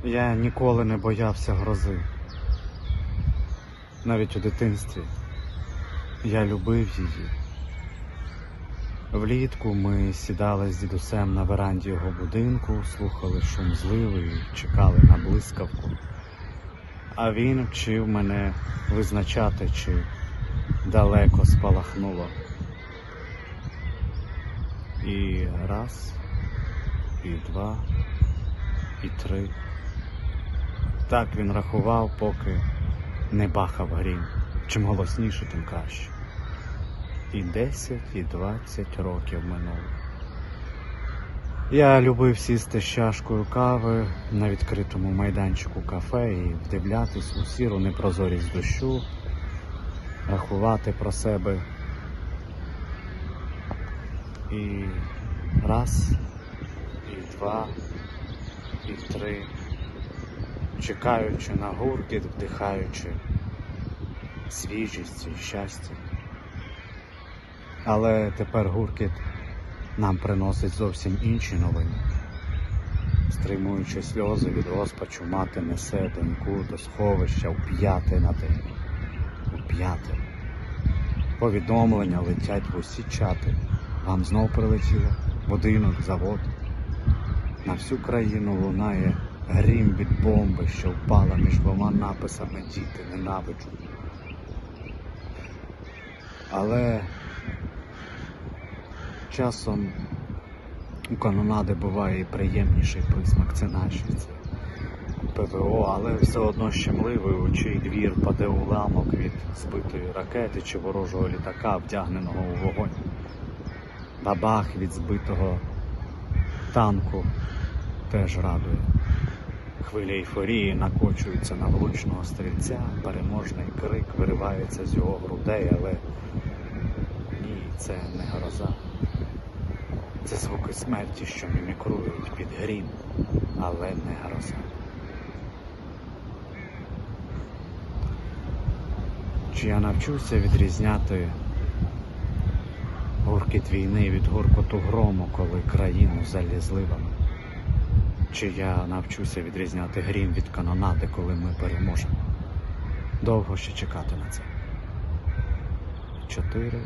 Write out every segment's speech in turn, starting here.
Я ніколи не боявся грози. Навіть у дитинстві я любив її. Влітку ми сідали з дідусем на веранді його будинку, слухали шум зливи і чекали на блискавку. А він вчив мене визначати, чи далеко спалахнуло. І раз, і два, і три. Так він рахував, поки не бахав грім. Чим голосніше, тим краще. І 10, і 20 років минуло. Я любив сісти з чашкою кави на відкритому майданчику кафе і вдивлятись у сіру непрозорість дощу, рахувати про себе. І раз, і два, і три, чекаючи на гуркіт, вдихаючи свіжість і щастя. Але тепер гуркіт нам приносить зовсім інші новини. Стримуючи сльози від розпачу, мати несе доньку до сховища вп'яте на день. Вп'яте. Повідомлення летять в усі чати. Вам знов прилетіло? Будинок, завод. На всю країну лунає грім від бомби, що впала між двома написами «Діти, ненавиджу». Але часом у канонади буває і приємніший присмак, це наші, це ПВО, але все одно щемливий, у чий двір паде уламок від збитої ракети чи ворожого літака, вдягненого у вогонь. Бабах від збитого танку теж радує. Хвиля ейфорії накочується на влучного стрільця, переможний крик виривається з його грудей, але ні, це не гроза. Це звуки смерті, що мімікрують під грім, але не гроза. Чи я навчуся відрізняти гуркіт війни від гуркоту грому, коли країну залє зливами? Чи я навчуся відрізняти грім від канонади, коли ми переможемо? Довго ще чекати на це. 4,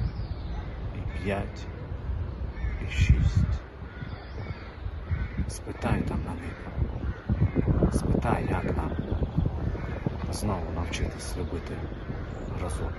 і 5, і 6. Спитай там на них. Спитай, як нам знову навчитись любити грозу.